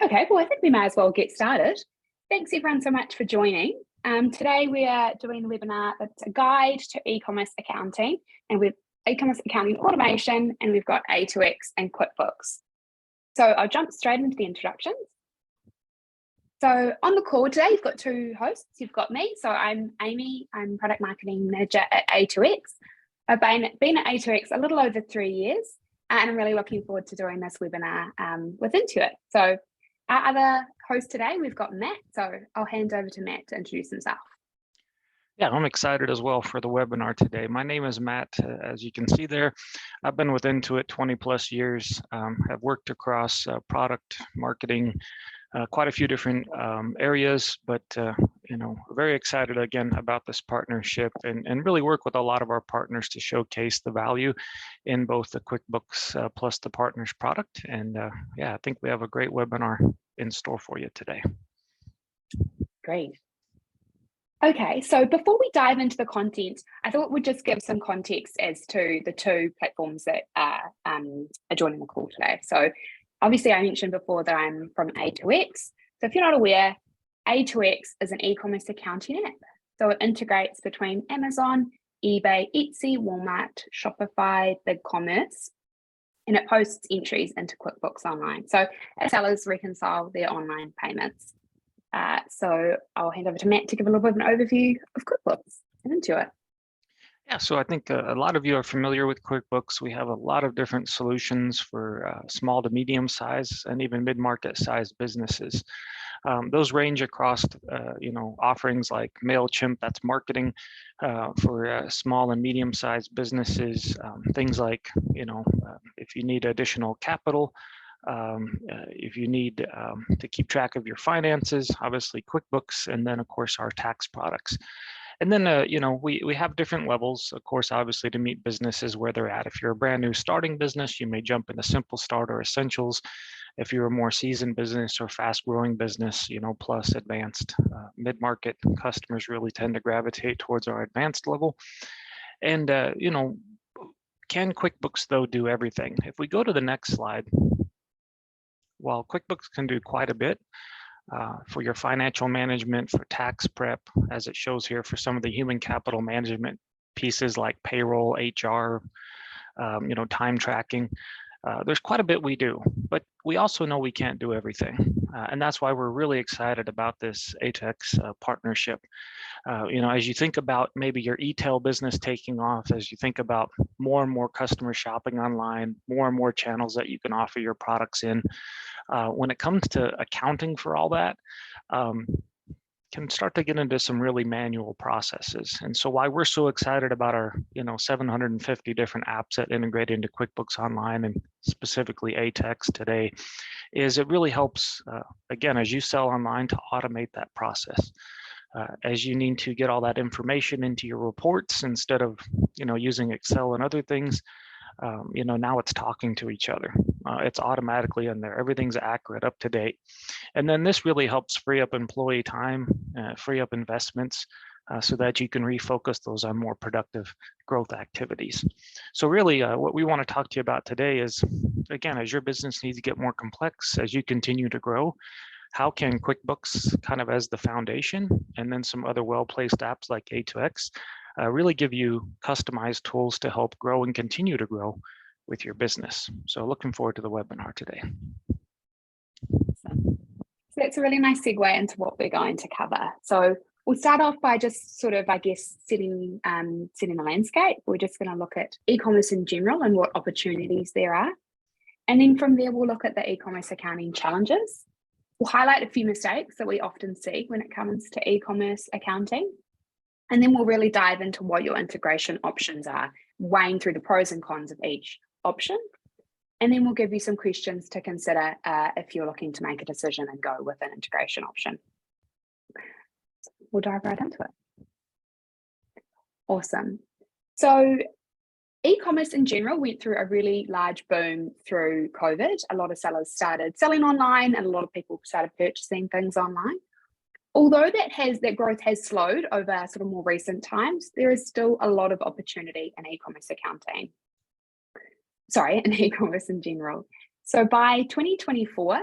Okay, well, I think we may as well get started. Thanks everyone so much for joining. Today we are doing a webinar that's a guide to e-commerce accounting, and we've e-commerce accounting automation, and we've got A2X and QuickBooks. So I'll jump straight into the introductions. So on the call today, you've got two hosts. You've got me, so I'm Amy, I'm Product Marketing Manager at A2X. I've been at A2X a little over 3 years, and I'm really looking forward to doing this webinar with Intuit. So our other host today, we've got Matt, so I'll hand over to Matt to introduce himself. Yeah, I'm excited as well for the webinar today. My name is Matt, as you can see there. I've been with Intuit 20 plus years, have worked across product marketing, quite a few different areas, but very excited again about this partnership and really work with a lot of our partners to showcase the value in both the QuickBooks plus the partners product. And yeah, I think we have a great webinar in store for you today. Great. Okay, so before we dive into the content, I thought we'd just give some context as to the two platforms that are joining the call today. So obviously I mentioned before that I'm from A2X. So if you're not aware, A2X is an e-commerce accounting app. So it integrates between Amazon, eBay, Etsy, Walmart, Shopify, BigCommerce, and it posts entries into QuickBooks Online. So sellers reconcile their online payments. So I'll hand over to Matt to give a little bit of an overview of QuickBooks and Intuit. Yeah, so I think a lot of you are familiar with QuickBooks. We have a lot of different solutions for small to medium size and even mid-market sized businesses. Those range across, offerings like MailChimp, that's marketing for small and medium sized businesses. Things like, if you need additional capital, if you need to keep track of your finances, obviously QuickBooks, and then of course our tax products. And then, we have different levels, of course, obviously to meet businesses where they're at. If you're a brand new starting business, you may jump into Simple Start or Essentials. If you're a more seasoned business or fast growing business, plus advanced. Mid-market customers really tend to gravitate towards our advanced level. And, can QuickBooks though do everything? If we go to the next slide, while QuickBooks can do quite a bit, for your financial management, for tax prep, as it shows here, for some of the human capital management pieces like payroll, HR, time tracking. There's quite a bit we do, but we also know we can't do everything. And that's why we're really excited about this A2X partnership. As you think about maybe your e-tail business taking off, as you think about more and more customers shopping online, more and more channels that you can offer your products in, when it comes to accounting for all that, can start to get into some really manual processes. And so why we're so excited about our 750 different apps that integrate into QuickBooks Online and specifically A2X today is it really helps, again, as you sell online, to automate that process. As you need to get all that information into your reports instead of using Excel and other things, now it's talking to each other. It's automatically in there. Everything's accurate, up to date. And then this really helps free up employee time, free up investments, so that you can refocus those on more productive growth activities. So really what we want to talk to you about today is, again, as your business needs to get more complex, as you continue to grow, how can QuickBooks kind of as the foundation, and then some other well-placed apps like A2X, really give you customized tools to help grow and continue to grow with your business. So looking forward to the webinar today. So that's a really nice segue into what we're going to cover. So we'll start off by just sort of, I guess, setting the landscape. We're just going to look at e-commerce in general and what opportunities there are. And then from there, we'll look at the e-commerce accounting challenges. We'll highlight a few mistakes that we often see when it comes to e-commerce accounting. And then we'll really dive into what your integration options are, weighing through the pros and cons of each option. And then we'll give you some questions to consider if you're looking to make a decision and go with an integration option. We'll dive right into it. Awesome. So e-commerce in general went through a really large boom through COVID. A lot of sellers started selling online and a lot of people started purchasing things online. Although that growth has slowed over sort of more recent times, there is still a lot of opportunity in e-commerce accounting. In e-commerce in general. So by 2024,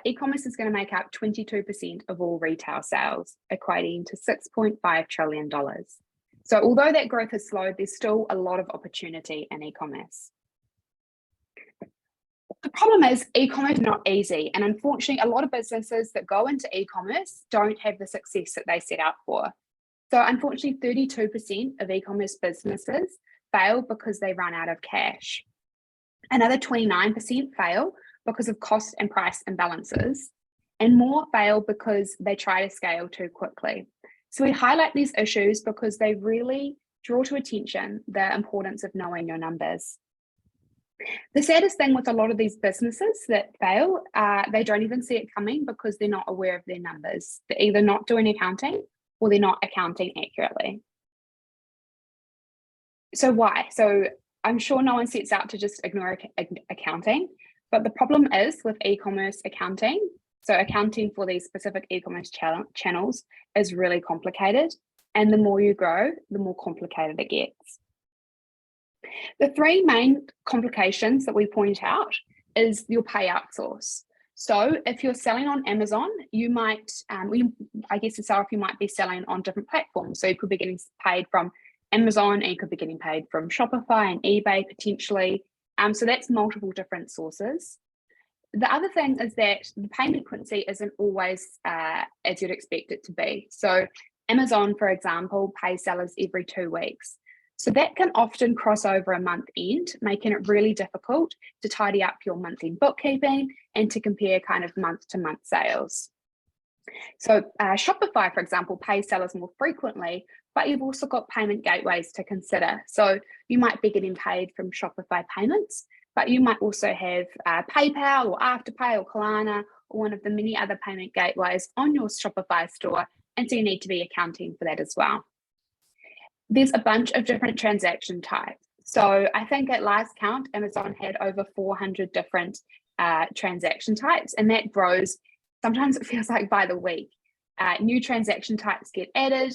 e-commerce is going to make up 22% of all retail sales, equating to $6.5 trillion. So although that growth has slowed, there's still a lot of opportunity in e-commerce. The problem is e-commerce is not easy. And unfortunately, a lot of businesses that go into e-commerce don't have the success that they set out for. So unfortunately, 32% of e-commerce businesses fail because they run out of cash. Another 29% fail because of cost and price imbalances, and more fail because they try to scale too quickly. So we highlight these issues because they really draw to attention the importance of knowing your numbers. The saddest thing with a lot of these businesses that fail, they don't even see it coming because they're not aware of their numbers. They're either not doing accounting or they're not accounting accurately. So why? So I'm sure no one sets out to just ignore accounting, but the problem is with e-commerce accounting, so accounting for these specific e-commerce channels is really complicated. And the more you grow, the more complicated it gets. The three main complications that we point out is your payout source. So if you're selling on Amazon, you might, I guess yourself, you might be selling on different platforms. So you could be getting paid from Amazon, and you could be getting paid from Shopify and eBay potentially. So that's multiple different sources. The other thing is that the payment frequency isn't always as you'd expect it to be. So Amazon, for example, pays sellers every 2 weeks. So that can often cross over a month end, making it really difficult to tidy up your monthly bookkeeping and to compare kind of month-to-month sales. So Shopify, for example, pays sellers more frequently, but you've also got payment gateways to consider. So you might be getting paid from Shopify payments, but you might also have PayPal or Afterpay or Klarna or one of the many other payment gateways on your Shopify store. And so you need to be accounting for that as well. There's a bunch of different transaction types. So I think at last count, Amazon had over 400 different transaction types, and that grows. Sometimes it feels like by the week. New transaction types get added,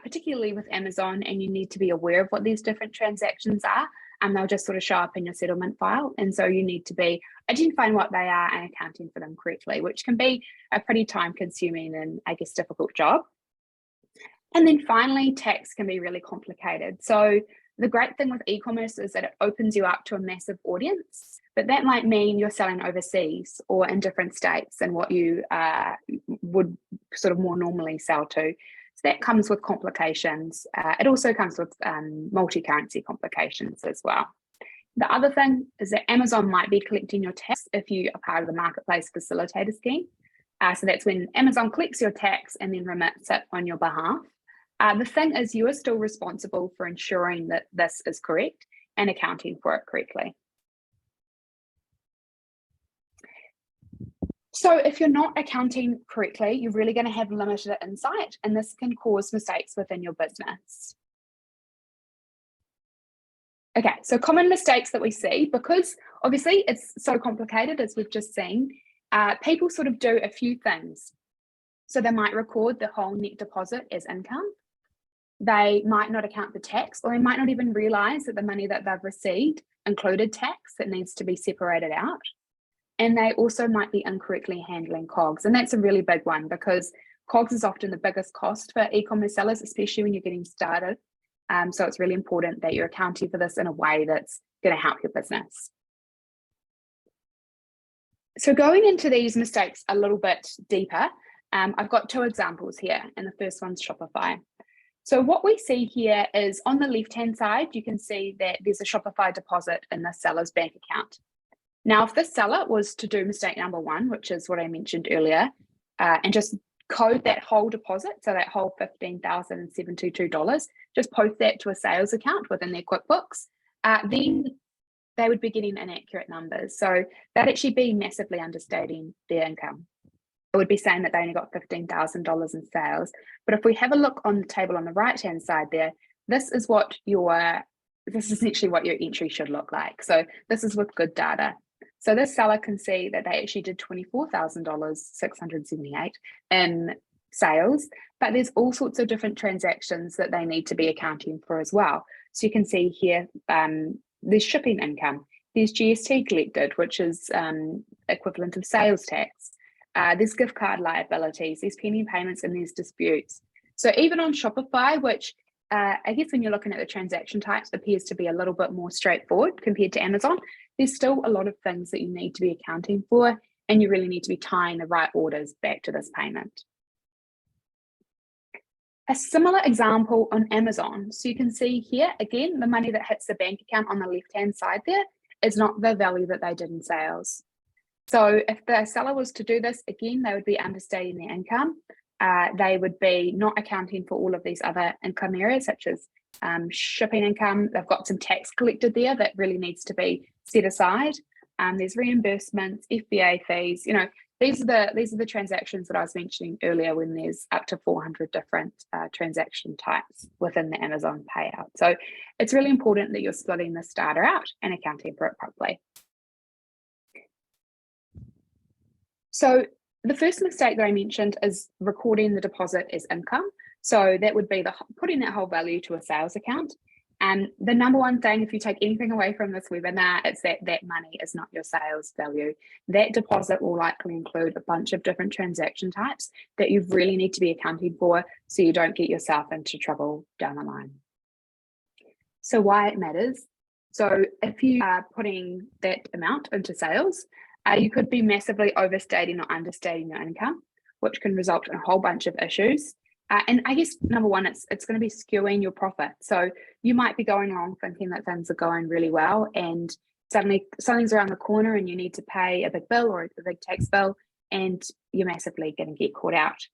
particularly with Amazon, and you need to be aware of what these different transactions are, and they'll just sort of show up in your settlement file. And so you need to be identifying what they are and accounting for them correctly, which can be a pretty time-consuming and, I guess, difficult job. And then finally, tax can be really complicated. So the great thing with e-commerce is that it opens you up to a massive audience, but that might mean you're selling overseas or in different states than what you would sort of more normally sell to. So that comes with complications. It also comes with multi-currency complications as well. The other thing is that Amazon might be collecting your tax if you are part of the marketplace facilitator scheme. So that's when Amazon collects your tax and then remits it on your behalf. The thing is, you are still responsible for ensuring that this is correct and accounting for it correctly. So if you're not accounting correctly, you're really going to have limited insight, and this can cause mistakes within your business. Okay, so common mistakes that we see, because obviously it's so complicated, as we've just seen, people sort of do a few things. So they might record the whole net deposit as income. They might not account for tax, or they might not even realize that the money that they've received included tax that needs to be separated out. And they also might be incorrectly handling COGS. And that's a really big one, because COGS is often the biggest cost for e-commerce sellers, especially when you're getting started. So it's really important that you're accounting for this in a way that's going to help your business. So going into these mistakes a little bit deeper, I've got 2 examples here, and the first one's Shopify. So what we see here is on the left-hand side, you can see that there's a Shopify deposit in the seller's bank account. Now, if this seller was to do mistake number 1, which is what I mentioned earlier, and just code that whole deposit, so that whole $15,072, just post that to a sales account within their QuickBooks, then they would be getting inaccurate numbers. So they'd actually be massively understating their income. It would be saying that they only got $15,000 in sales. But if we have a look on the table on the right-hand side there, this is essentially what your entry should look like. So this is with good data. So this seller can see that they actually did $24,678 in sales, but there's all sorts of different transactions that they need to be accounting for as well. So you can see here, there's shipping income, there's GST collected, which is equivalent of sales tax. There's gift card liabilities, there's pending payments, and there's disputes. So even on Shopify, which I guess when you're looking at the transaction types appears to be a little bit more straightforward compared to Amazon, there's still a lot of things that you need to be accounting for, and you really need to be tying the right orders back to this payment. A similar example on Amazon. So you can see here, again, the money that hits the bank account on the left-hand side there is not the value that they did in sales. So if the seller was to do this, again, they would be understating their income. They would be not accounting for all of these other income areas, such as shipping income. They've got some tax collected there that really needs to be set aside. There's reimbursements, FBA fees. You know, these are the transactions that I was mentioning earlier, when there's up to 400 different transaction types within the Amazon payout. So it's really important that you're splitting this data out and accounting for it properly. So the first mistake that I mentioned is recording the deposit as income. So that would be putting that whole value to a sales account. And the number one thing, if you take anything away from this webinar, it's that money is not your sales value. That deposit will likely include a bunch of different transaction types that you really need to be accounting for, so you don't get yourself into trouble down the line. So why it matters. So if you are putting that amount into sales, you could be massively overstating or understating your income, which can result in a whole bunch of issues. And I guess number one, it's going to be skewing your profit. So you might be going along thinking that things are going really well, and suddenly something's around the corner and you need to pay a big bill or a big tax bill, and you're massively going to get caught out.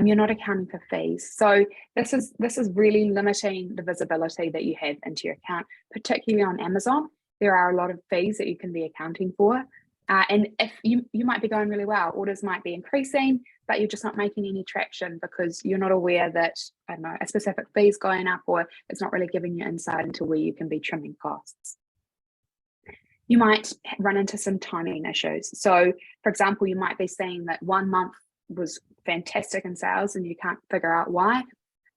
You're not accounting for fees. So this is really limiting the visibility that you have into your account, particularly on Amazon. There are a lot of fees that you can be accounting for. And if you might be going really well, orders might be increasing, but you're just not making any traction because you're not aware that, I don't know, a specific fee is going up, or it's not really giving you insight into where you can be trimming costs. You might run into some timing issues. So, for example, you might be seeing that 1 month was fantastic in sales and you can't figure out why.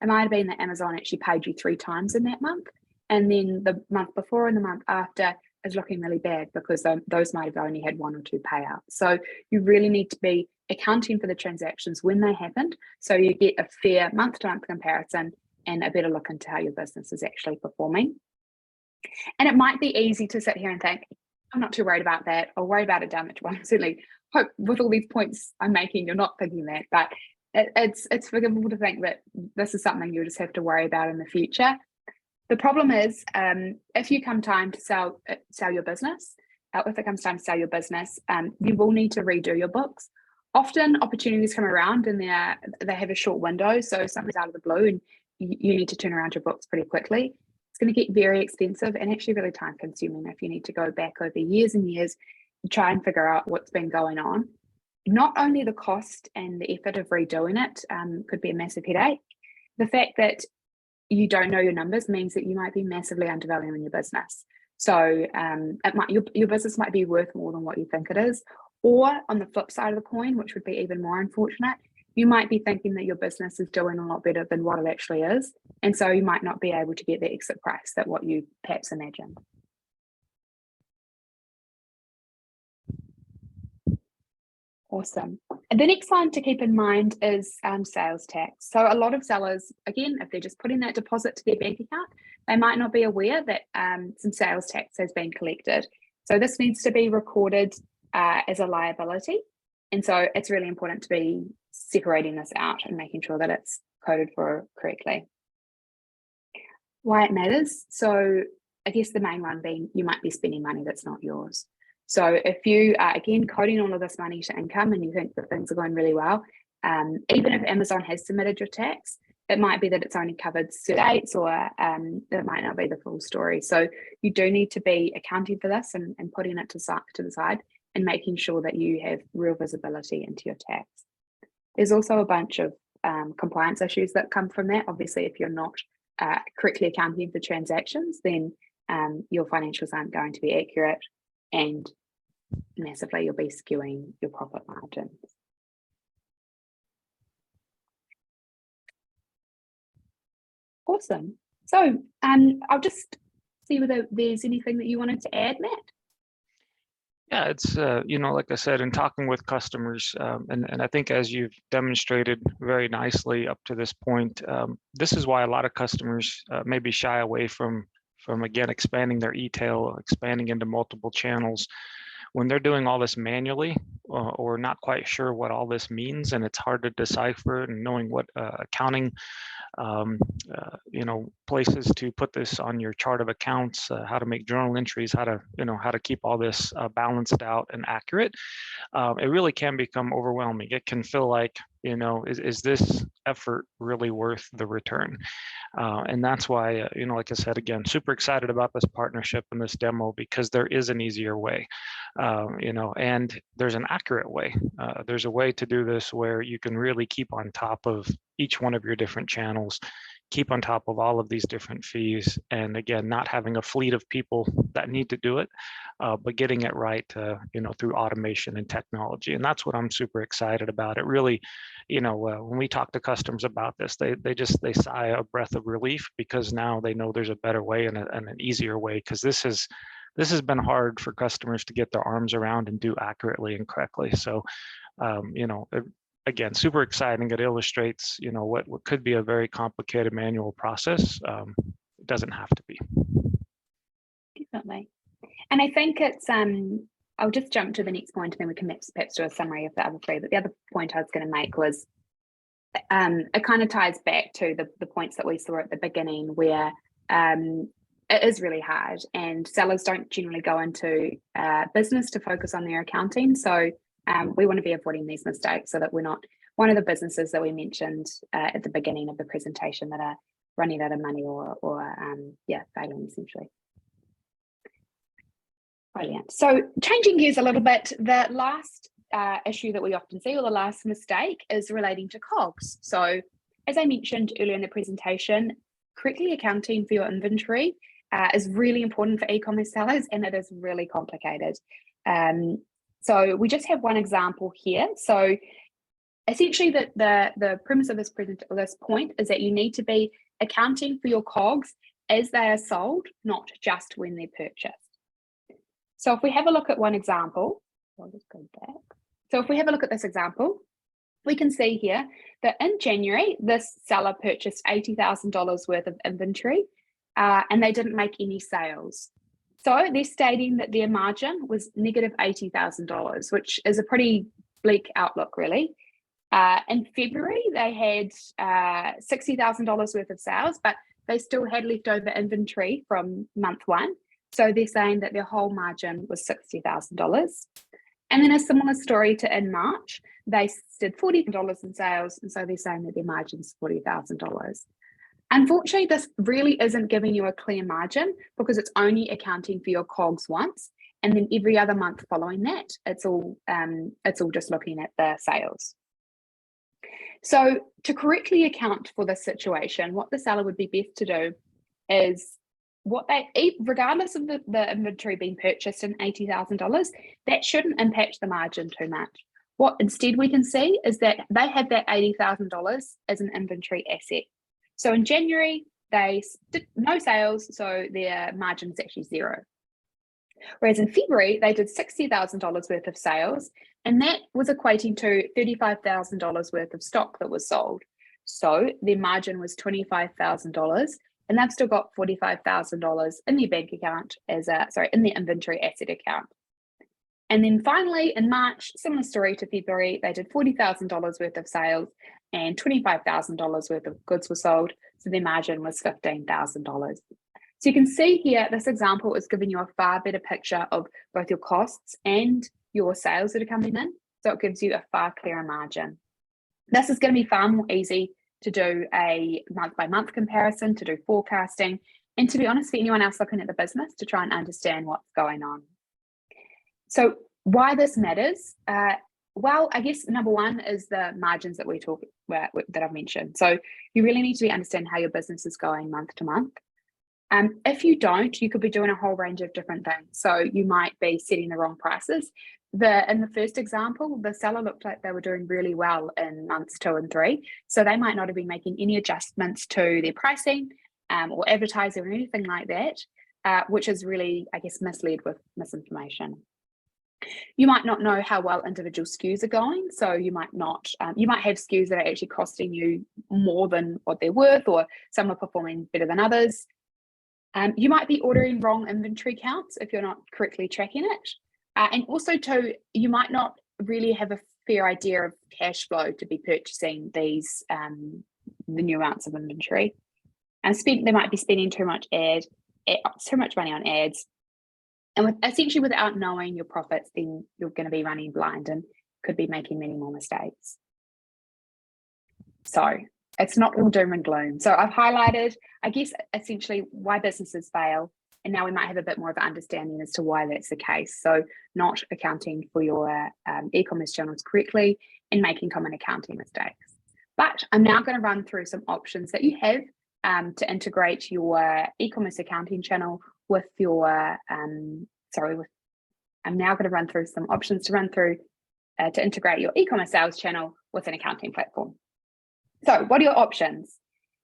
It might have been that Amazon actually paid you 3 times in that month, and then the month before and the month after is looking really bad because those might have only had 1 or 2 payouts. So you really need to be accounting for the transactions when they happened, so you get a fair month-to-month comparison and a better look into how your business is actually performing. And it might be easy to sit here and think, I'm not too worried about that. I'll worry about it down the track. Certainly hope with all these points I'm making, you're not thinking that, but it's forgivable to think that this is something you'll just have to worry about in the future. The problem is, if you come time to sell your business, if it comes time to sell your business, you will need to redo your books. Often opportunities come around and they have a short window, so something's out of the blue and you need to turn around your books pretty quickly. It's going to get very expensive and actually really time consuming if you need to go back over years and years and try and figure out what's been going on. Not only the cost and the effort of redoing it could be a massive headache, the fact that you don't know your numbers means that you might be massively undervaluing your business. So your business might be worth more than what you think it is. Or on the flip side of the coin, which would be even more unfortunate, you might be thinking that your business is doing a lot better than what it actually is. And so you might not be able to get the exit price that what you perhaps imagined. Awesome. And the next one to keep in mind is sales tax. So a lot of sellers, again, if they're just putting that deposit to their bank account, they might not be aware that some sales tax has been collected. So this needs to be recorded as a liability. And so it's really important to be separating this out and making sure that it's coded for correctly. Why it matters. So I guess the main one being you might be spending money that's not yours. So if you are, again, coding all of this money to income and you think that things are going really well, even if Amazon has submitted your tax, it might be that it's only covered certain dates, or it might not be the full story. So you do need to be accounting for this and putting it to the side and making sure that you have real visibility into your tax. There's also a bunch of compliance issues that come from that. Obviously, if you're not correctly accounting for transactions, then your financials aren't going to be accurate, and massively you'll be skewing your profit margins. Awesome. So I'll just see whether there's anything that you wanted to add, Matt. Yeah, it's, like I said, in talking with customers, and I think as you've demonstrated very nicely up to this point, this is why a lot of customers maybe shy away from again, expanding their e-tail, expanding into multiple channels. When they're doing all this manually or not quite sure what all this means, and it's hard to decipher it, and knowing what accounting places to put this on your chart of accounts, how to make journal entries, how to keep all this balanced out and accurate. It really can become overwhelming. It can feel like, is this effort really worth the return? And that's why, like I said, again, super excited about this partnership and this demo, because there is an easier way, and there's an accurate way. There's a way to do this where you can really keep on top of each one of your different channels, keep on top of all of these different fees, and again, not having a fleet of people that need to do it, but getting it right, through automation and technology. And that's what I'm super excited about. It really, when we talk to customers about this, they sigh a breath of relief, because now they know there's a better way and an easier way, because this has been hard for customers to get their arms around and do accurately and correctly. So, again, super exciting. It illustrates, what could be a very complicated manual process. It doesn't have to be. Definitely. And I think it's, I'll just jump to the next point, and then we can perhaps do a summary of the other three. But the other point I was going to make was, it kind of ties back to the points that we saw at the beginning, where it is really hard, and sellers don't generally go into business to focus on their accounting. So we want to be avoiding these mistakes, so that we're not one of the businesses that we mentioned at the beginning of the presentation that are running out of money or failing essentially. Brilliant. So changing gears a little bit, the last issue that we often see, or the last mistake, is relating to COGS. So as I mentioned earlier in the presentation, correctly accounting for your inventory is really important for e-commerce sellers, and it is really complicated. So we just have one example here. So essentially the premise of this point is that you need to be accounting for your COGS as they are sold, not just when they're purchased. So if we have a look at one example, I'll just go back. So if we have a look at this example, we can see here that in January, this seller purchased $80,000 worth of inventory, and they didn't make any sales. So they're stating that their margin was negative $80,000, which is a pretty bleak outlook, really. In February, they had $60,000 worth of sales, but they still had leftover inventory from month one. So they're saying that their whole margin was $60,000. And then a similar story to in March, they did $40,000 in sales, and so they're saying that their margin's $40,000. Unfortunately, this really isn't giving you a clear margin, because it's only accounting for your COGS once, and then every other month following that, it's all just looking at the sales. So to correctly account for this situation, what the seller would be best to do is, regardless of the inventory being purchased in $80,000, that shouldn't impact the margin too much. What instead we can see is that they had that $80,000 as an inventory asset. So in January, they did no sales, so their margin is actually zero. Whereas in February, they did $60,000 worth of sales, and that was equating to $35,000 worth of stock that was sold. So their margin was $25,000, and they've still got $45,000 in their bank account in their inventory asset account. And then finally, in March, similar story to February, they did $40,000 worth of sales, and $25,000 worth of goods were sold, so their margin was $15,000. So you can see here, this example is giving you a far better picture of both your costs and your sales that are coming in, so it gives you a far clearer margin. This is going to be far more easy to do a month-by-month comparison, to do forecasting, and to be honest, for anyone else looking at the business, to try and understand what's going on. So why this matters? Well, I guess number one is the margins that that I've mentioned. So you really need to understand how your business is going month to month. If you don't, you could be doing a whole range of different things. So you might be setting the wrong prices. In the first example, the seller looked like they were doing really well in months 2 and 3. So they might not have been making any adjustments to their pricing or advertising or anything like that, which is really, I guess, misled with misinformation. You might not know how well individual SKUs are going. So you might not, you might have SKUs that are actually costing you more than what they're worth, or some are performing better than others. You might be ordering wrong inventory counts if you're not correctly tracking it. And also too, you might not really have a fair idea of cash flow to be purchasing these, the new amounts of inventory. And they might be spending too much money on ads. And essentially without knowing your profits, then you're going to be running blind and could be making many more mistakes. So it's not all doom and gloom. So I've highlighted, I guess, essentially why businesses fail. And now we might have a bit more of an understanding as to why that's the case. So not accounting for your e-commerce channels correctly and making common accounting mistakes. But I'm now going to run through some options that you have to integrate your e-commerce accounting channel with your, I'm now going to run through some options to integrate your e-commerce sales channel with an accounting platform. So what are your options?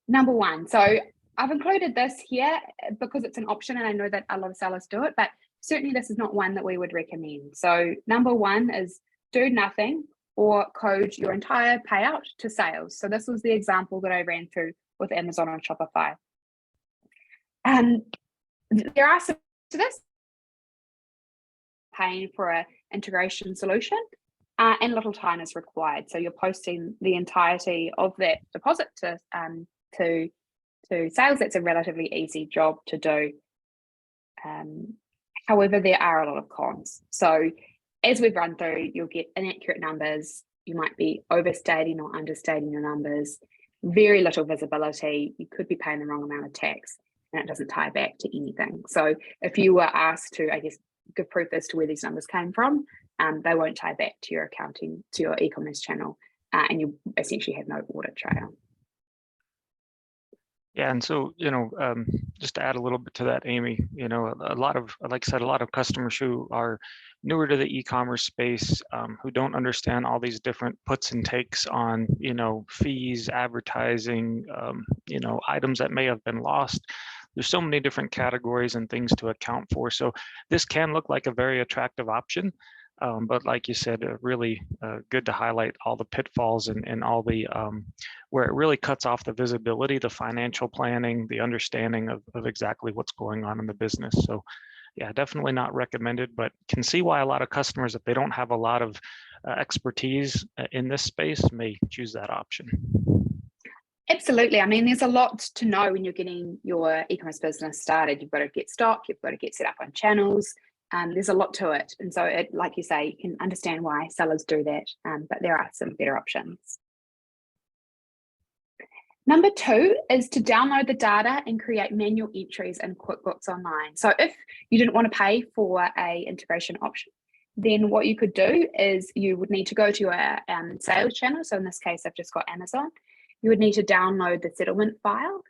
Number one, so I've included this here because it's an option and I know that a lot of sellers do it, but certainly this is not one that we would recommend. So number one is do nothing or code your entire payout to sales. So this was the example that I ran through with Amazon and Shopify. There are some to this paying for an integration solution and little time is required. So you're posting the entirety of that deposit to sales. That's a relatively easy job to do. However, there are a lot of cons. So as we've run through, you'll get inaccurate numbers. You might be overstating or understating your numbers, very little visibility. You could be paying the wrong amount of tax and it doesn't tie back to anything. So if you were asked to, I guess, give proof as to where these numbers came from, they won't tie back to your accounting, to your e-commerce channel, and you essentially have no audit trail. Yeah, and so, just to add a little bit to that, Amy, a lot of, like I said, a lot of customers who are newer to the e-commerce space, who don't understand all these different puts and takes on, fees, advertising, items that may have been lost. There's so many different categories and things to account for. So this can look like a very attractive option. But like you said, really good to highlight all the pitfalls and all the where it really cuts off the visibility, the financial planning, the understanding of exactly what's going on in the business. So yeah, definitely not recommended, but can see why a lot of customers, if they don't have a lot of expertise in this space, may choose that option. Absolutely. I mean, there's a lot to know when you're getting your e-commerce business started. You've got to get stock, you've got to get set up on channels. There's a lot to it. And so, like you say, you can understand why sellers do that, but there are some better options. Number two is to download the data and create manual entries in QuickBooks Online. So if you didn't want to pay for an integration option, then what you could do is you would need to go to your sales channel. So in this case, I've just got Amazon. You would need to download the settlement file.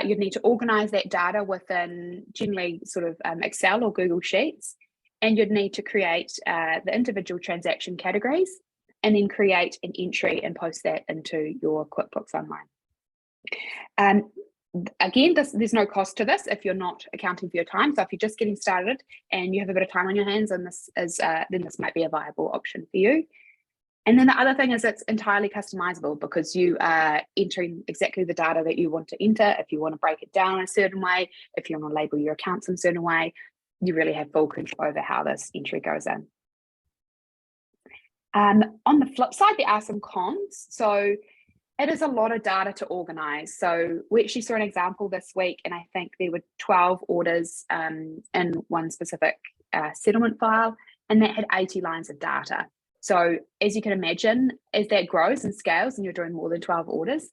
You'd need to organize that data within generally sort of Excel or Google Sheets, and you'd need to create the individual transaction categories and then create an entry and post that into your QuickBooks Online. Again, there's no cost to this if you're not accounting for your time. So if you're just getting started and you have a bit of time on your hands, and then this might be a viable option for you. And then the other thing is it's entirely customizable because you are entering exactly the data that you want to enter. If you want to break it down a certain way, if you want to label your accounts in a certain way, you really have full control over how this entry goes in. On the flip side, there are some cons. So it is a lot of data to organize. So we actually saw an example this week, and I think there were 12 orders in one specific settlement file, and that had 80 lines of data. So as you can imagine, as that grows and scales and you're doing more than 12 orders,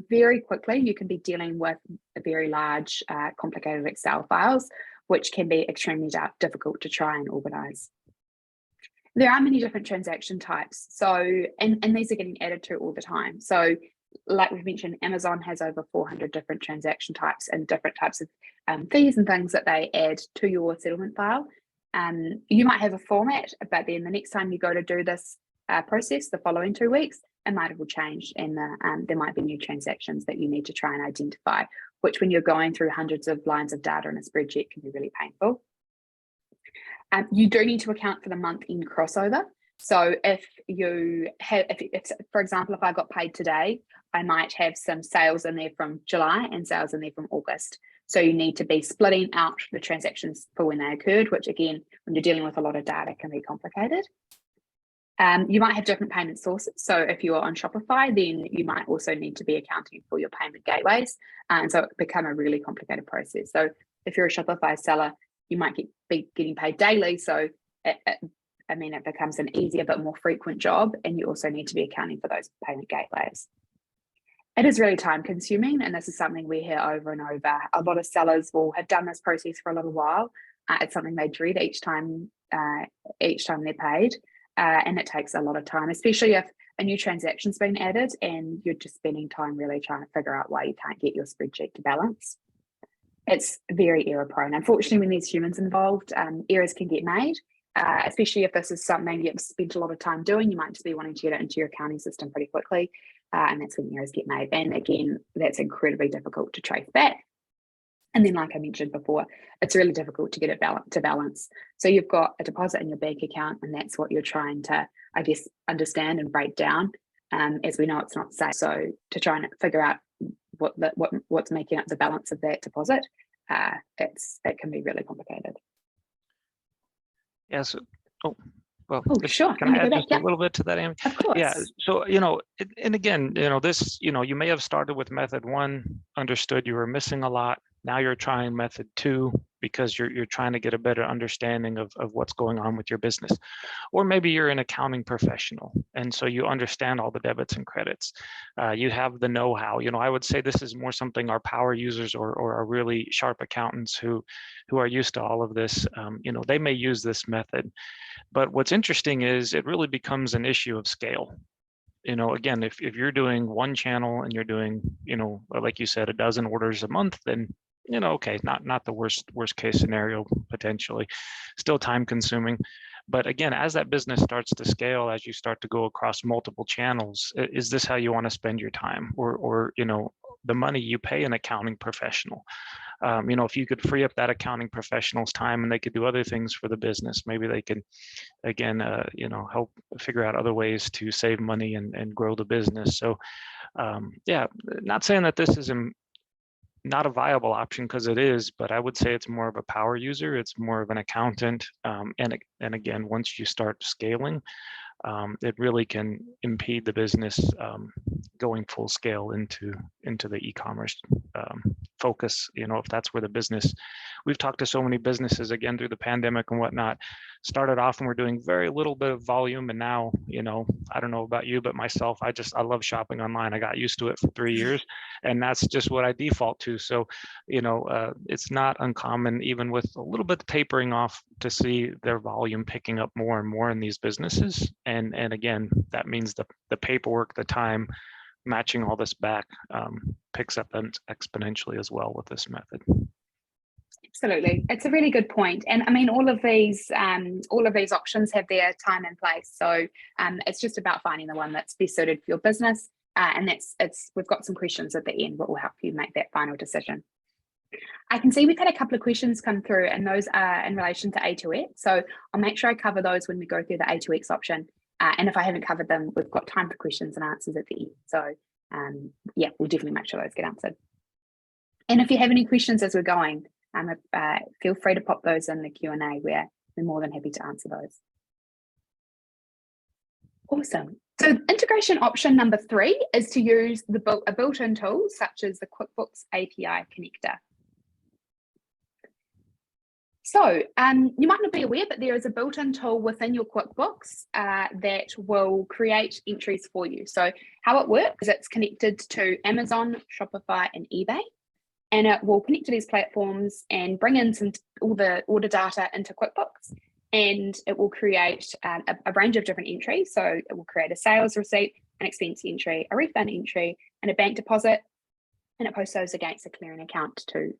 very quickly you can be dealing with a very large, complicated Excel files, which can be extremely difficult to try and organize. There are many different transaction types. So, and these are getting added to all the time. So like we've mentioned, Amazon has over 400 different transaction types and different types of fees and things that they add to your settlement file. You might have a format, but then the next time you go to do this process, the following 2 weeks, it might have all changed, and there might be new transactions that you need to try and identify, which when you're going through hundreds of lines of data in a spreadsheet can be really painful. You do need to account for the month-end crossover. So if you have, if for example, if I got paid today, I might have some sales in there from July and sales in there from August. So you need to be splitting out the transactions for when they occurred, which again, when you're dealing with a lot of data, can be complicated. You might have different payment sources. So if you're on Shopify, then you might also need to be accounting for your payment gateways. And so it become a really complicated process. So if you're a Shopify seller, you might be getting paid daily. So it becomes an easier but more frequent job, and you also need to be accounting for those payment gateways. It is really time consuming, and this is something we hear over and over. A lot of sellers will have done this process for a little while. It's something they dread each time they're paid, and it takes a lot of time, especially if a new transaction's been added and you're just spending time really trying to figure out why you can't get your spreadsheet to balance. It's very error prone. Unfortunately, when there's humans involved, errors can get made, especially if this is something you've spent a lot of time doing. You might just be wanting to get it into your accounting system pretty quickly, and that's when errors get made. And again, that's incredibly difficult to trace back. And then, like I mentioned before, it's really difficult to get it to balance. So you've got a deposit in your bank account, and that's what you're trying to, I guess, understand and break down. As we know, it's not safe. So to try and figure out what's making up the balance of that deposit, it can be really complicated. Yes. Sure. Can I add just a little bit to that, Amy? Of course. Yeah. So, and again, this, you may have started with method 1, understood you were missing a lot. Now you're trying method 2 because you're trying to get a better understanding of what's going on with your business. Or maybe you're an accounting professional, and so you understand all the debits and credits. You have the know-how. I would say this is more something our power users or our really sharp accountants who are used to all of this, they may use this method. But what's interesting is it really becomes an issue of scale. Again, if you're doing one channel and you're doing, like you said, a dozen orders a month, then okay, not the worst case scenario potentially, still time consuming. But again, as that business starts to scale, as you start to go across multiple channels, is this how you want to spend your time, or the money you pay an accounting professional? If you could free up that accounting professional's time and they could do other things for the business, maybe they can, again, help figure out other ways to save money and grow the business. So, yeah, not saying that this is not a viable option, because it is, but I would say it's more of a power user. It's more of an accountant. And again, once you start scaling, it really can impede the business going full scale into the e-commerce focus. If that's where the business, we've talked to so many businesses again through the pandemic and whatnot, started off and we're doing very little bit of volume, and now, I don't know about you, but myself, I love shopping online. I got used to it for 3 years, and that's just what I default to. So, it's not uncommon, even with a little bit of tapering off, to see their volume picking up more and more in these businesses. And again, that means the paperwork, the time, matching all this back picks up exponentially as well with this method. Absolutely, it's a really good point. And I mean, all of these options have their time and place. So it's just about finding the one that's best suited for your business. And we've got some questions at the end that will help you make that final decision. I can see we've had a couple of questions come through, and those are in relation to A2X. So I'll make sure I cover those when we go through the A2X option. And if I haven't covered them, we've got time for questions and answers at the end. So yeah, we'll definitely make sure those get answered. And if you have any questions as we're going, feel free to pop those in the Q&A. We're more than happy to answer those. Awesome. So integration option number 3 is to use a built-in tool such as the QuickBooks API connector. So you might not be aware, but there is a built-in tool within your QuickBooks that will create entries for you. So how it works is it's connected to Amazon, Shopify, and eBay. And it will connect to these platforms and bring in all the order data into QuickBooks. And it will create a range of different entries. So it will create a sales receipt, an expense entry, a refund entry, and a bank deposit. And it posts those against a clearing account to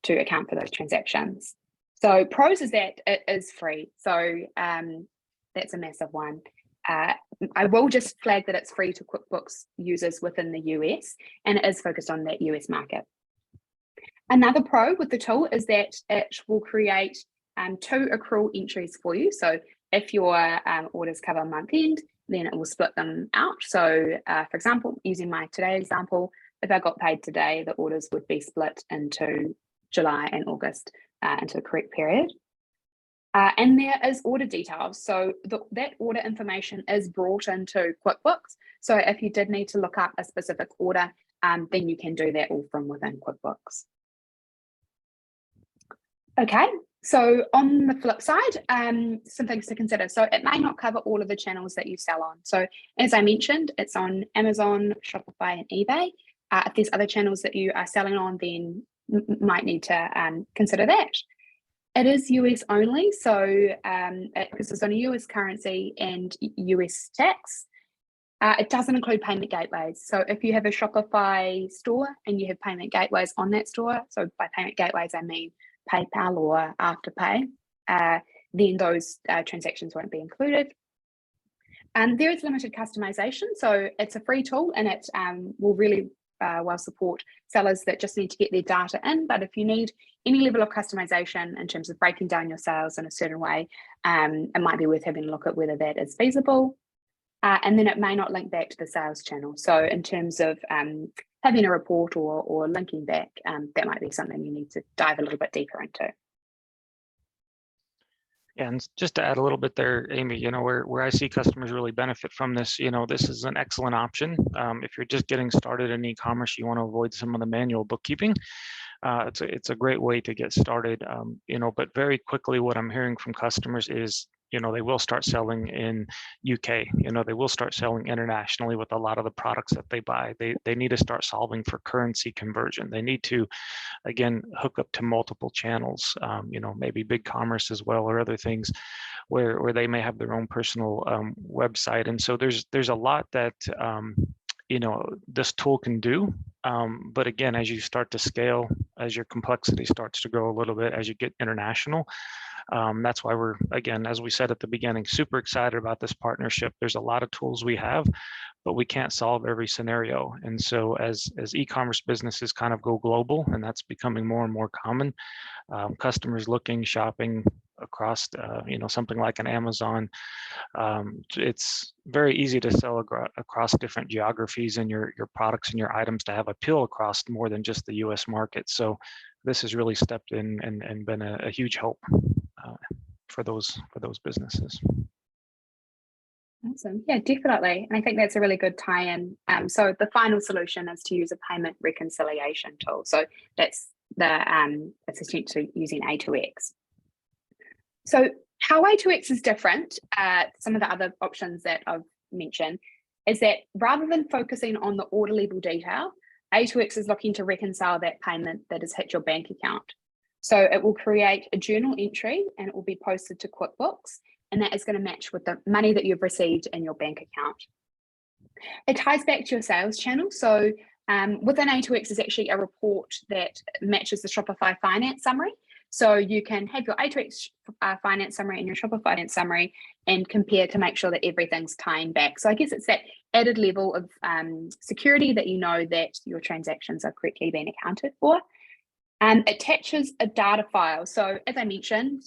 account for those transactions. So pros is that it is free. So that's a massive one. I will just flag that it's free to QuickBooks users within the US, and it is focused on that US market. Another pro with the tool is that it will create two accrual entries for you. So if your orders cover month end, then it will split them out. So for example, using my today example, if I got paid today, the orders would be split into July and August into the correct period. And there is order details. So that order information is brought into QuickBooks. So if you did need to look up a specific order, then you can do that all from within QuickBooks. Okay, so on the flip side, some things to consider. So it may not cover all of the channels that you sell on. So as I mentioned, it's on Amazon, Shopify, and eBay. If there's other channels that you are selling on, then might need to consider that. It is US only, so because it's on a US currency and US tax. It doesn't include payment gateways. So if you have a Shopify store and you have payment gateways on that store, so by payment gateways, I mean PayPal or Afterpay, then those transactions won't be included. There is limited customization, so it's a free tool and it will really well support sellers that just need to get their data in. But if you need any level of customization in terms of breaking down your sales in a certain way, it might be worth having a look at whether that is feasible. And then it may not link back to the sales channel. So in terms of having a report or linking back, that might be something you need to dive a little bit deeper into. And just to add a little bit there, Amy, where I see customers really benefit from this, this is an excellent option. If you're just getting started in e-commerce, you want to avoid some of the manual bookkeeping. It's a great way to get started, but very quickly what I'm hearing from customers is, they will start selling in UK, they will start selling internationally with a lot of the products that they buy. They need to start solving for currency conversion. They need to, again, hook up to multiple channels, maybe BigCommerce as well, or other things where they may have their own personal website. And so there's a lot that, this tool can do. But again, as you start to scale, as your complexity starts to grow a little bit, as you get international, that's why we're, again, as we said at the beginning, super excited about this partnership. There's a lot of tools we have, but we can't solve every scenario. And so as e-commerce businesses kind of go global, and that's becoming more and more common, customers looking, shopping across, something like an Amazon, it's very easy to sell across different geographies and your products and your items to have appeal across more than just the US market. So this has really stepped in and been a huge help for those businesses. Awesome. Yeah, definitely. And I think that's a really good tie-in. So the final solution is to use a payment reconciliation tool. So that's it's essentially using A2X. So how A2X is different, some of the other options that I've mentioned, is that rather than focusing on the order level detail, A2X is looking to reconcile that payment that has hit your bank account. So it will create a journal entry and it will be posted to QuickBooks, and that is going to match with the money that you've received in your bank account. It ties back to your sales channel. So within A2X is actually a report that matches the Shopify finance summary. So you can have your A2X finance summary and your Shopify finance summary and compare to make sure that everything's tying back. So I guess it's that added level of security that you know that your transactions are correctly being accounted for. It attaches a data file. So as I mentioned,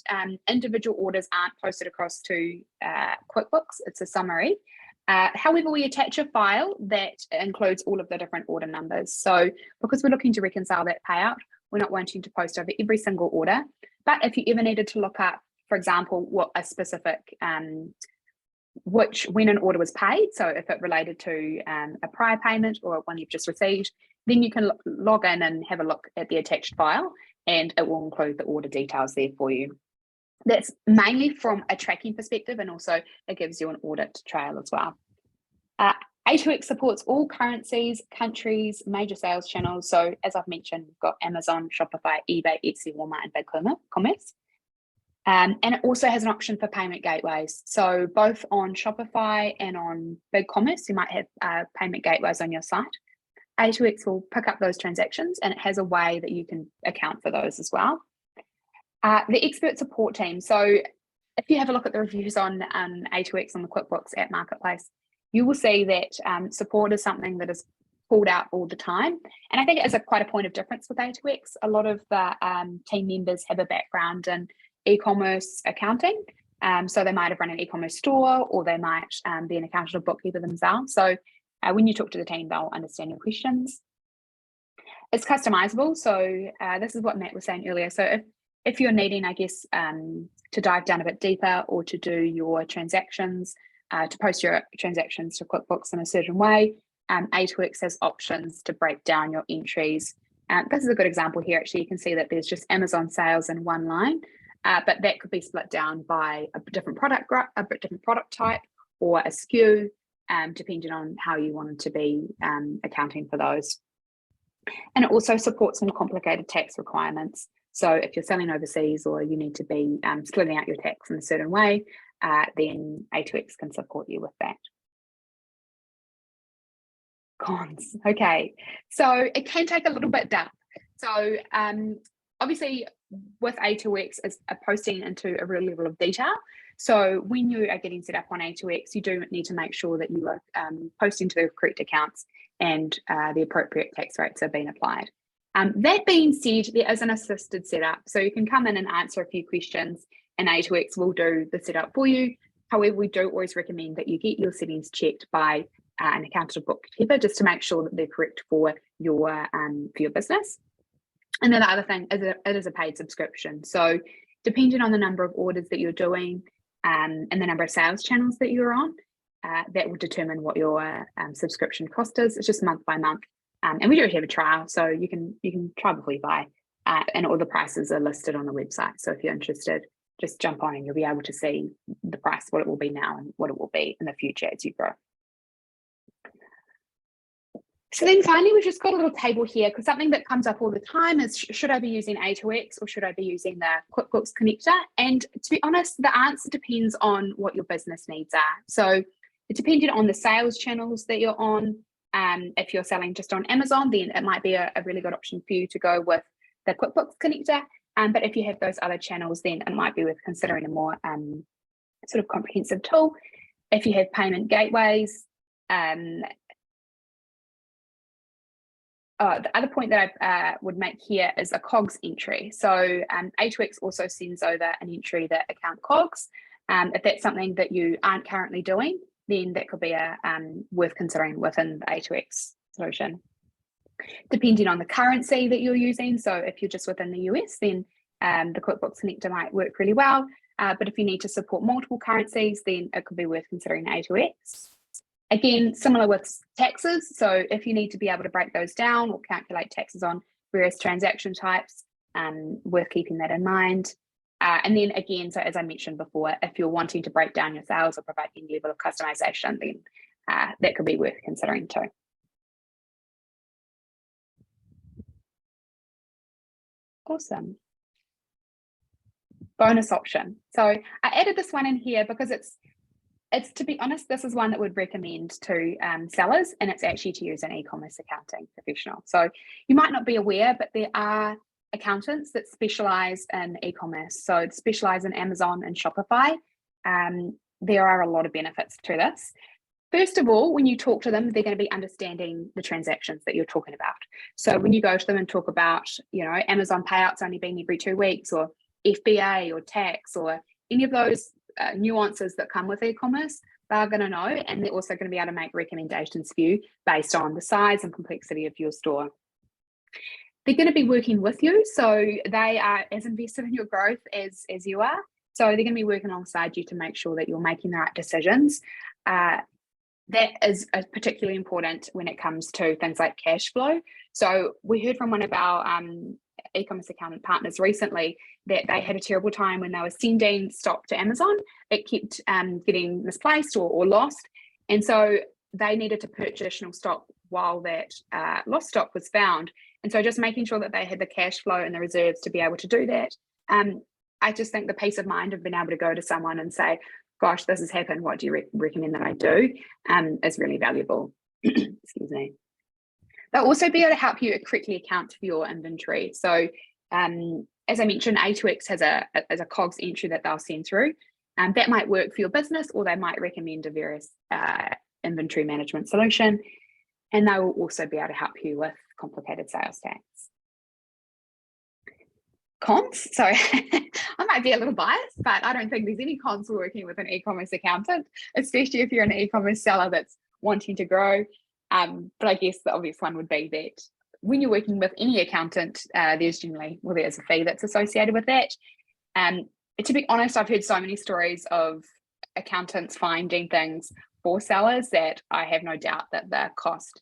individual orders aren't posted across to QuickBooks. It's a summary. However, we attach a file that includes all of the different order numbers. So because we're looking to reconcile that payout, we're not wanting to post over every single order. But if you ever needed to look up, for example, what a specific, when an order was paid, so if it related to a prior payment or one you've just received, then you can log in and have a look at the attached file, and it will include the order details there for you. That's mainly from a tracking perspective, and also it gives you an audit trail as well. A2X supports all currencies, countries, major sales channels. So as I've mentioned, we've got Amazon, Shopify, eBay, Etsy, Walmart, and BigCommerce. And it also has an option for payment gateways. So both on Shopify and on BigCommerce, you might have payment gateways on your site. A2X will pick up those transactions, and it has a way that you can account for those as well. The expert support team. So if you have a look at the reviews on A2X on the QuickBooks app marketplace, you will see that support is something that is called out all the time. And I think it is quite a point of difference with A2X. A lot of the team members have a background in e-commerce accounting. So they might have run an e-commerce store, or they might be an accountant or bookkeeper themselves. So when you talk to the team, they'll understand your questions. It's customizable. So this is what Matt was saying earlier. So if you're needing, I guess, to dive down a bit deeper, or to do your transactions, to post your transactions to QuickBooks in a certain way, A2X has options to break down your entries. This is a good example here. Actually, you can see that there's just Amazon sales in one line, but that could be split down by a different product type, or a SKU, depending on how you wanted to be accounting for those. And it also supports more complicated tax requirements. So if you're selling overseas, or you need to be splitting out your tax in a certain way, then A2X can support you with that. Cons. Okay, so it can take a little bit depth. So obviously with A2X is a posting into a real level of detail. So when you are getting set up on A2X, you do need to make sure that you are posting to the correct accounts, and the appropriate tax rates are being applied. That being said, there is an assisted setup. So you can come in and answer a few questions, and A2X will do the setup for you. However, we do always recommend that you get your settings checked by an accountant or bookkeeper, just to make sure that they're correct for your business. And then the other thing is it is a paid subscription. So depending on the number of orders that you're doing, and the number of sales channels that you're on, that will determine what your subscription cost is. It's just month by month. And we do have a trial, so you can try before you buy, and all the prices are listed on the website. So if you're interested, just jump on and you'll be able to see the price, what it will be now and what it will be in the future as you grow. So then finally, we've just got a little table here, because something that comes up all the time is, should I be using A2X or should I be using the QuickBooks Connector? And to be honest, the answer depends on what your business needs are. So it depends on the sales channels that you're on. If you're selling just on Amazon, then it might be a really good option for you to go with the QuickBooks Connector. But if you have those other channels, then it might be worth considering a more sort of comprehensive tool. If you have payment gateways, the other point that I would make here is a COGS entry. So A2X also sends over an entry that account COGS. If that's something that you aren't currently doing, then that could be worth considering within the A2X solution. Depending on the currency that you're using, so if you're just within the US, then the QuickBooks Connector might work really well. But if you need to support multiple currencies, then it could be worth considering A2X. Again, similar with taxes. So if you need to be able to break those down or calculate taxes on various transaction types, worth keeping that in mind. And then again, so as I mentioned before, if you're wanting to break down your sales or provide any level of customization, then that could be worth considering too. Awesome. Bonus option. So I added this one in here because it's to be honest, this is one that would recommend to sellers, and it's actually to use an e-commerce accounting professional. So you might not be aware, but there are accountants that specialize in e-commerce. So specialize in Amazon and Shopify. There are a lot of benefits to this. First of all, when you talk to them, they're going to be understanding the transactions that you're talking about. So when you go to them and talk about, Amazon payouts only being every 2 weeks, or FBA or tax, or any of those nuances that come with e-commerce, they're going to know, and they're also going to be able to make recommendations for you based on the size and complexity of your store. They're going to be working with you, so they are as invested in your growth as you are. So they're going to be working alongside you to make sure that you're making the right decisions. That is particularly important when it comes to things like cash flow. So we heard from one of our e-commerce accountant partners recently that they had a terrible time when they were sending stock to Amazon. It kept getting misplaced or lost. And so they needed to purchase additional stock while that lost stock was found. And so just making sure that they had the cash flow and the reserves to be able to do that. I just think the peace of mind of being able to go to someone and say, gosh, this has happened, what do you recommend that I do, is really valuable. Excuse me. They'll also be able to help you correctly account for your inventory. So as I mentioned, A2X has a COGS entry that they'll send through. That might work for your business, or they might recommend a various inventory management solution. And they will also be able to help you with complicated sales tax. Cons, so I might be a little biased, but I don't think there's any cons for working with an e-commerce accountant, especially if you're an e-commerce seller that's wanting to grow. But I guess the obvious one would be that when you're working with any accountant, there's a fee that's associated with that. To be honest, I've heard so many stories of accountants finding things for sellers that I have no doubt that the cost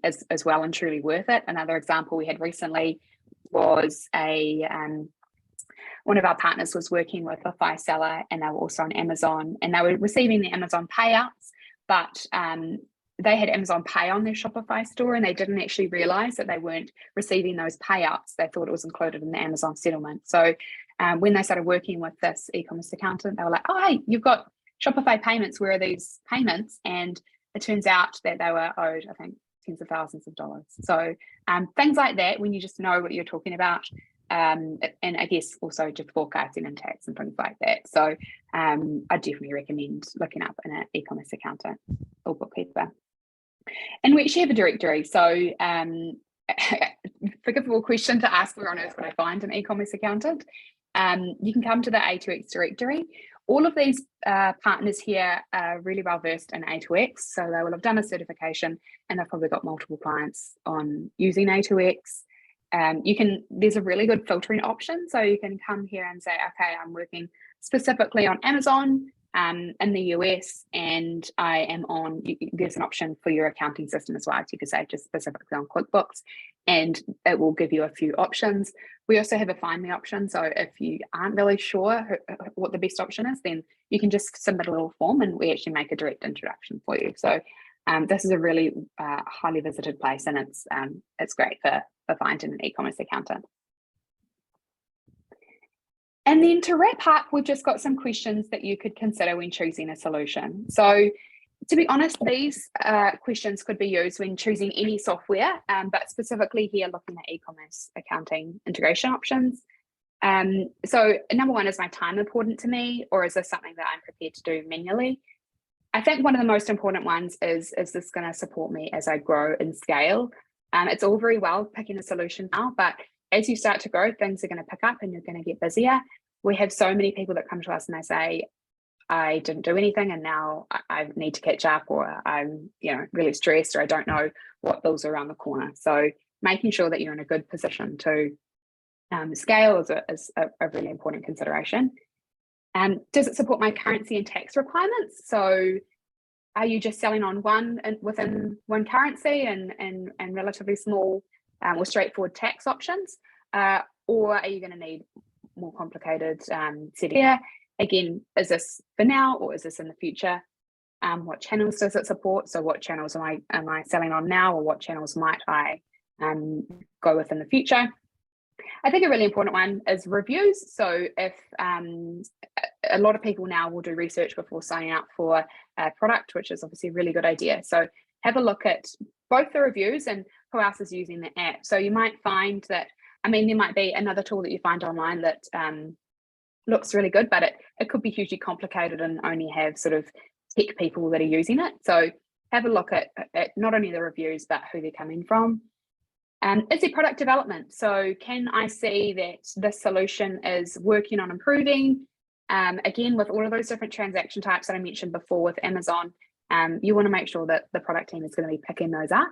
is well and truly worth it. Another example we had recently was one of our partners was working with a Shopify seller, and they were also on Amazon, and they were receiving the Amazon payouts, but they had Amazon Pay on their Shopify store, and they didn't actually realize that they weren't receiving those payouts. They thought it was included in the Amazon settlement. So when they started working with this e-commerce accountant, they were like, oh, hey, you've got Shopify payments. Where are these payments? And it turns out that they were owed, I think, tens of thousands of dollars. So things like that, when you just know what you're talking about, and I guess also just forecasting and tax and things like that. So I definitely recommend looking up an e-commerce accountant or bookkeeper. And we actually have a directory. So forgivable question to ask, where on earth would I find an e-commerce accountant? You can come to the A2X directory. All of these partners here are really well versed in A2X, so they will have done a certification and they've probably got multiple clients on using A2X. There's a really good filtering option, so you can come here and say, okay, I'm working specifically on Amazon in the US, and I am on, there's an option for your accounting system as well. So you could say just specifically on QuickBooks, and it will give you a few options. We also have a find me option. So if you aren't really sure what the best option is, then you can just submit a little form and we actually make a direct introduction for you. So this is a really highly visited place, and it's great for finding an e-commerce accountant. And then to wrap up, we've just got some questions that you could consider when choosing a solution. So to be honest, these questions could be used when choosing any software, but specifically here looking at e-commerce accounting integration options. So number one, is my time important to me, or is this something that I'm prepared to do manually? I think one of the most important ones is this going to support me as I grow and scale? It's all very well picking a solution now, but as you start to grow, things are going to pick up and you're going to get busier. We have so many people that come to us and they say, I didn't do anything and now I need to catch up, or I'm really stressed, or I don't know what bills are around the corner. So making sure that you're in a good position to scale is a really important consideration. Does it support my currency and tax requirements? So are you just selling on within one currency and relatively small or straightforward tax options, or are you going to need more complicated setting? Again, is this for now or is this in the future? What channels does it support? So what channels am I selling on now, or what channels might I go with in the future? I think a really important one is reviews. So if a lot of people now will do research before signing up for a product, which is obviously a really good idea. So have a look at both the reviews and who else is using the app. So you might find that, there might be another tool that you find online that looks really good, but it could be hugely complicated and only have sort of tech people that are using it. So have a look at not only the reviews, but who they're coming from. Is there product development? So can I see that this solution is working on improving? Again, with all of those different transaction types that I mentioned before with Amazon, you want to make sure that the product team is going to be picking those up.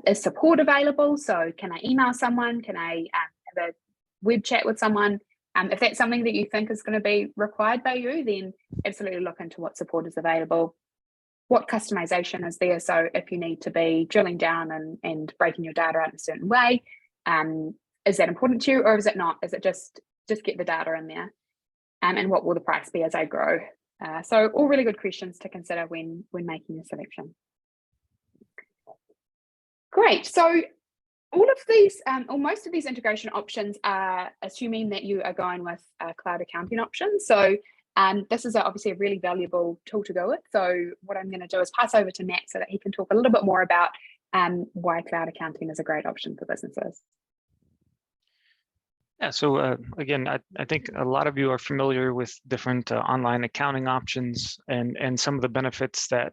Is support available? So can I email someone? Can I have a web chat with someone? If that's something that you think is going to be required by you, then absolutely look into what support is available. What customization is there? So if you need to be drilling down and breaking your data out in a certain way, is that important to you, or is it not? Is it just get the data in there? And what will the price be as I grow? So all really good questions to consider when making your selection. Great. So all of these, or most of these integration options are assuming that you are going with cloud accounting options. So this is obviously a really valuable tool to go with. So what I'm going to do is pass over to Matt so that he can talk a little bit more about why cloud accounting is a great option for businesses. Yeah, so again, I think a lot of you are familiar with different online accounting options and some of the benefits that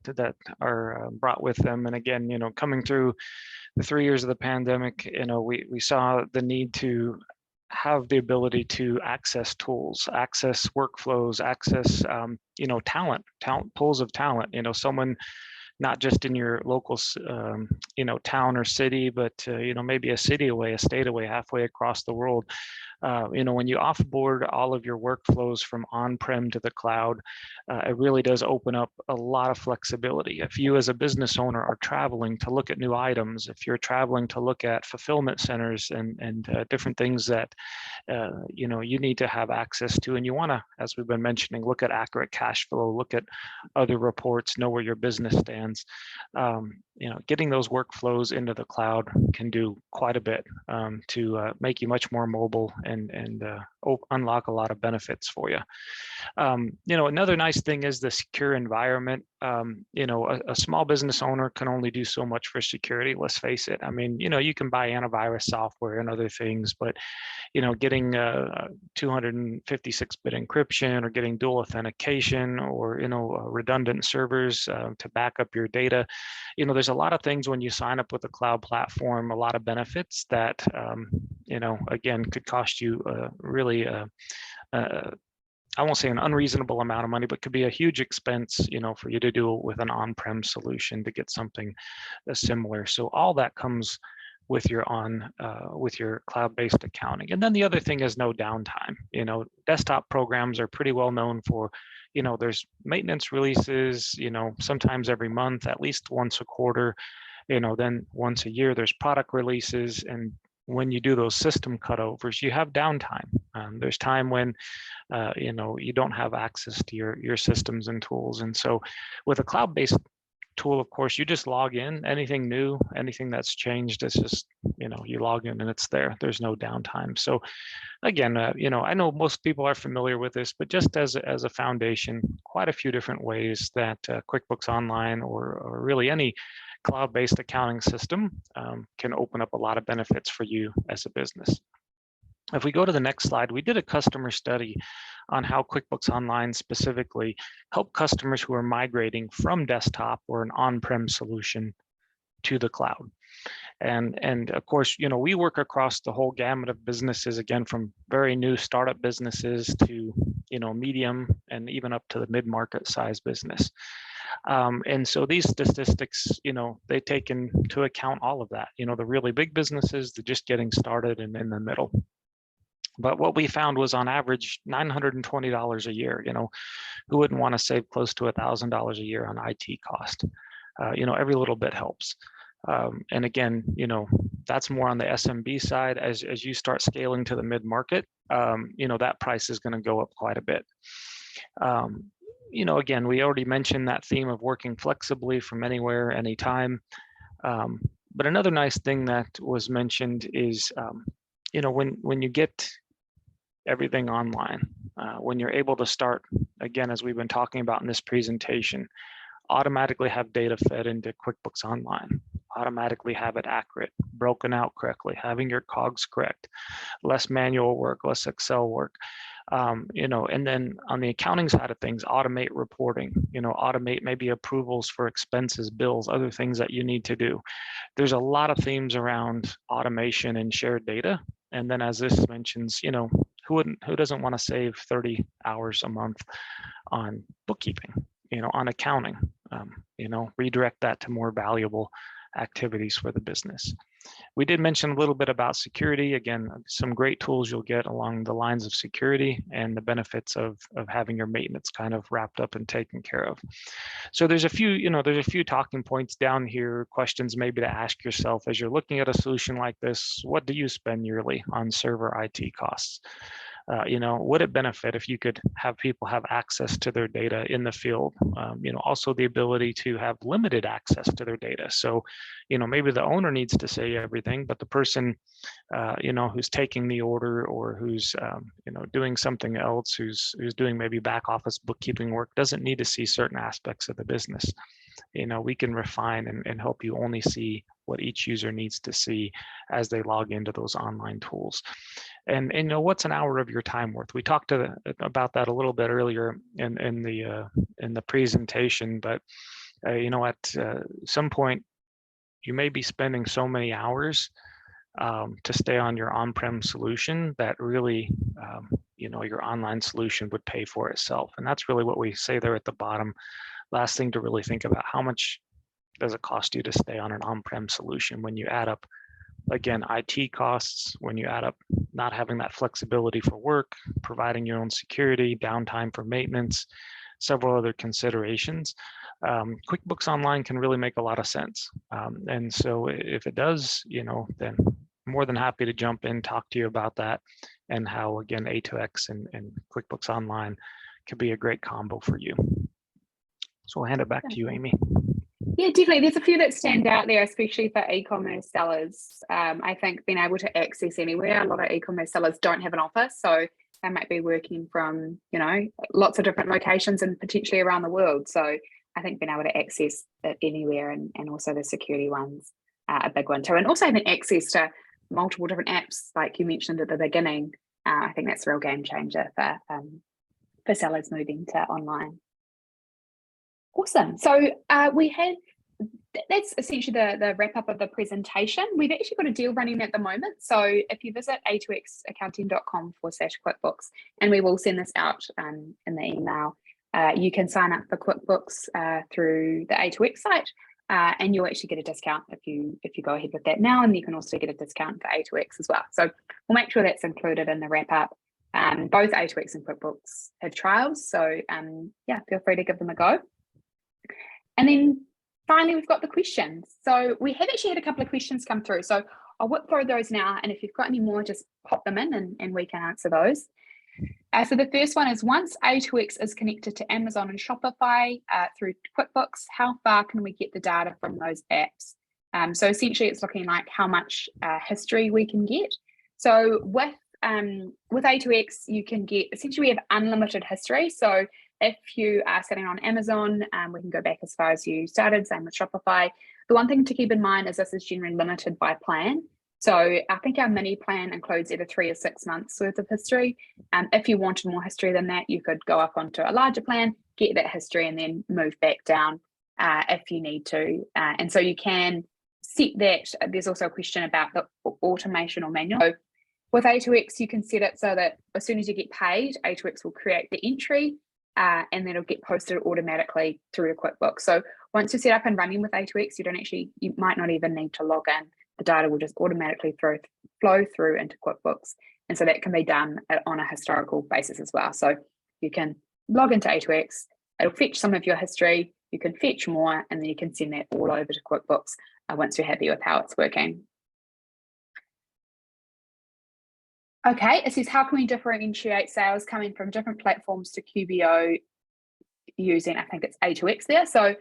are brought with them. And again, coming through the 3 years of the pandemic, we saw the need to have the ability to access tools, access workflows, access talent pools of talent. Someone not just in your local town or city, but maybe a city away, a state away, halfway across the world. When you offboard all of your workflows from on-prem to the cloud, it really does open up a lot of flexibility. If you as a business owner are traveling to look at new items, if you're traveling to look at fulfillment centers and different things that you need to have access to, and you want to, as we've been mentioning, look at accurate cash flow, look at other reports, know where your business stands. Getting those workflows into the cloud can do quite a bit to make you much more mobile and unlock a lot of benefits for you. Another nice thing is the secure environment. A small business owner can only do so much for security. Let's face it. I mean, you can buy antivirus software and other things, but getting 256-bit encryption or getting dual authentication or redundant servers to back up your data. There's a lot of things when you sign up with a cloud platform, a lot of benefits that again could cost you really I won't say an unreasonable amount of money, but could be a huge expense, for you to do it with an on-prem solution to get something similar. So all that comes with your cloud-based accounting. And then the other thing is no downtime. Desktop programs are pretty well known for, there's maintenance releases, sometimes every month, at least once a quarter, then once a year, there's product releases. And when you do those system cutovers, you have downtime. There's time when you don't have access to your systems and tools. And so with a cloud-based tool, of course, you just log in. Anything new, anything that's changed, it's just, you log in and it's there. There's no downtime. So again, I know most people are familiar with this, but just as a foundation, quite a few different ways that QuickBooks Online or really any cloud-based accounting system can open up a lot of benefits for you as a business. If we go to the next slide, we did a customer study on how QuickBooks Online specifically help customers who are migrating from desktop or an on-prem solution to the cloud. And of course, we work across the whole gamut of businesses, again, from very new startup businesses to, medium and even up to the mid-market size business. And so these statistics, they take into account all of that, the really big businesses, the just getting started and in the middle. But what we found was on average $920 a year. Who wouldn't want to save close to $1,000 a year on IT cost? Every little bit helps. And again, that's more on the SMB side. As you start scaling to the mid-market, that price is going to go up quite a bit. Again, we already mentioned that theme of working flexibly from anywhere, anytime. But another nice thing that was mentioned is, when you get everything online, when you're able to start, again, as we've been talking about in this presentation, automatically have data fed into QuickBooks Online, automatically have it accurate, broken out correctly, having your COGS correct, less manual work, less Excel work, and then on the accounting side of things, automate reporting, automate maybe approvals for expenses, bills, other things that you need to do. There's a lot of themes around automation and shared data. And then as this mentions, who doesn't want to save 30 hours a month on bookkeeping, on accounting, redirect that to more valuable activities for the business. We did mention a little bit about security. Again, some great tools you'll get along the lines of security and the benefits of having your maintenance kind of wrapped up and taken care of. So there's a few talking points down here, questions maybe to ask yourself as you're looking at a solution like this. What do you spend yearly on server IT costs? Would it benefit if you could have people have access to their data in the field? Also the ability to have limited access to their data. So, maybe the owner needs to say everything, but the person, who's taking the order or who's, doing something else, who's doing maybe back office bookkeeping work doesn't need to see certain aspects of the business. We can refine and help you only see what each user needs to see as they log into those online tools. And what's an hour of your time worth? We talked about that a little bit earlier in the presentation, but at some point you may be spending so many hours to stay on your on-prem solution, that really, your online solution would pay for itself. And that's really what we say there at the bottom. Last thing to really think about, how much does it cost you to stay on an on-prem solution when you add up, again, IT costs, when you add up not having that flexibility for work, providing your own security, downtime for maintenance, several other considerations. QuickBooks Online can really make a lot of sense. And so if it does, then more than happy to jump in, talk to you about that, and how, again, A2X and QuickBooks Online could be a great combo for you. So I'll hand it back to you, Amy. Yeah, definitely. There's a few that stand out there, especially for e-commerce sellers. I think being able to access anywhere, a lot of e-commerce sellers don't have an office, so they might be working from, lots of different locations and potentially around the world. So I think being able to access it anywhere, and also the security ones are a big one too. And also having access to multiple different apps, like you mentioned at the beginning, I think that's a real game changer for sellers moving to online. Awesome. So that's essentially the wrap up of the presentation. We've actually got a deal running at the moment. So if you visit a2xaccounting.com/QuickBooks, and we will send this out in the email, you can sign up for QuickBooks through the A2X site, and you'll actually get a discount if you go ahead with that now, and you can also get a discount for A2X as well. So we'll make sure that's included in the wrap up. Both A2X and QuickBooks have trials, so yeah, feel free to give them a go. And then finally, we've got the questions. So we have actually had a couple of questions come through. So I'll whip through those now. And if you've got any more, just pop them in and we can answer those. So the first one is, once A2X is connected to Amazon and Shopify through QuickBooks, how far can we get the data from those apps? So essentially, it's looking like how much history we can get. So with A2X, you can get, essentially we have unlimited history. So if you are sitting on Amazon, we can go back as far as you started, same with Shopify. The one thing to keep in mind is this is generally limited by plan. So I think our mini plan includes either 3 or 6 months worth of history. If you wanted more history than that, you could go up onto a larger plan, get that history, and then move back down if you need to. And so you can set that. There's also a question about the automation or manual. So with A2X, you can set it so that as soon as you get paid, A2X will create the entry, and then it'll get posted automatically through to QuickBooks. So once you're set up and running with A2X, you might not even need to log in. The data will just automatically flow through into QuickBooks. And so that can be done on a historical basis as well. So you can log into A2X, it'll fetch some of your history, you can fetch more, and then you can send that all over to QuickBooks once you're happy with how it's working. Okay, it says, how can we differentiate sales coming from different platforms to QBO using, I think it's A2X there. So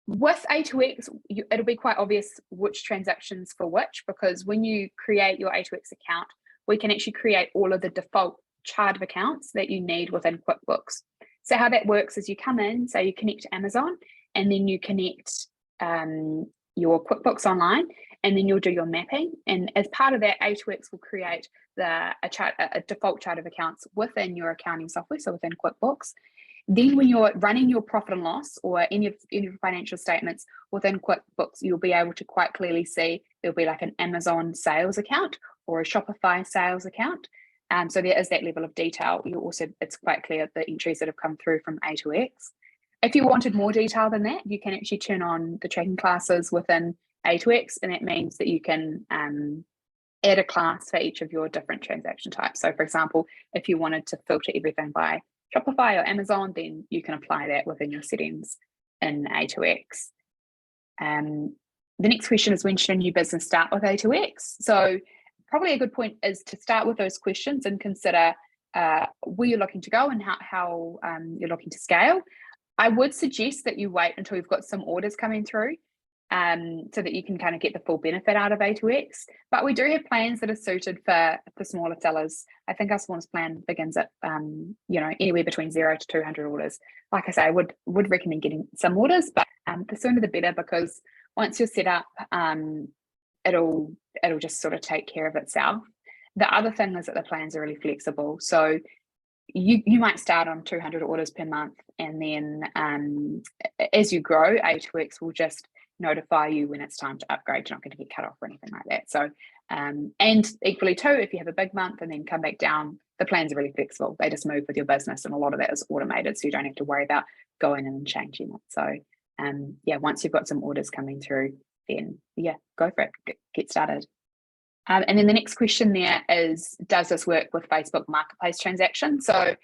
with A2X, it'll be quite obvious which transactions for which, because when you create your A2X account, we can actually create all of the default chart of accounts that you need within QuickBooks. So how that works is you come in, say you connect to Amazon, and then you connect your QuickBooks Online, and then you'll do your mapping. And as part of that, A2X will create a default chart of accounts within your accounting software, so within QuickBooks. Then when you're running your profit and loss or any of your financial statements within QuickBooks, you'll be able to quite clearly see there'll be like an Amazon sales account or a Shopify sales account. So there is that level of detail. It's quite clear the entries that have come through from A2X. If you wanted more detail than that, you can actually turn on the tracking classes within A2X, and that means that you can add a class for each of your different transaction types. So for example, if you wanted to filter everything by Shopify or Amazon, then you can apply that within your settings in A2X. The next question is, when should a new business start with A2X? So probably a good point is to start with those questions and consider where you're looking to go and how you're looking to scale. I would suggest that you wait until you've got some orders coming through, so that you can kind of get the full benefit out of A2X. But we do have plans that are suited for smaller sellers. I think our smallest plan begins at anywhere between 0 to 200 orders. Like I say, I would recommend getting some orders, but the sooner the better, because once you're set up, it'll just sort of take care of itself. The other thing is that the plans are really flexible. So you might start on 200 orders per month, and then as you grow, A2X will just notify you when it's time to upgrade. You're not going to get cut off or anything like that. So, and equally too, if you have a big month and then come back down, the plans are really flexible. They just move with your business, and a lot of that is automated, so you don't have to worry about going in and changing it. So, yeah, once you've got some orders coming through, then yeah, go for it, get started. And then the next question there is, does this work with Facebook Marketplace transactions? So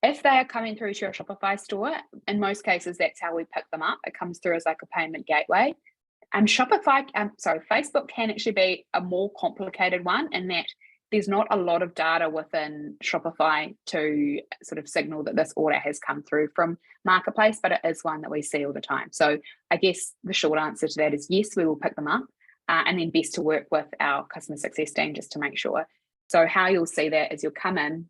if they are coming through to your Shopify store, in most cases, that's how we pick them up. It comes through as like a payment gateway. Facebook can actually be a more complicated one in that there's not a lot of data within Shopify to sort of signal that this order has come through from Marketplace, but it is one that we see all the time. So I guess the short answer to that is yes, we will pick them up, and then best to work with our customer success team just to make sure. So how you'll see that is you'll come in,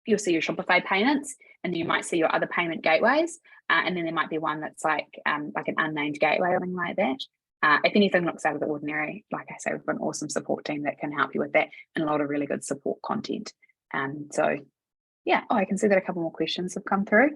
you'll see your Shopify payments, and then you might see your other payment gateways, and then there might be one that's like an unnamed gateway or something like that. If anything looks out of the ordinary, like I say, we've got an awesome support team that can help you with that, and a lot of really good support content. So yeah, I can see that a couple more questions have come through.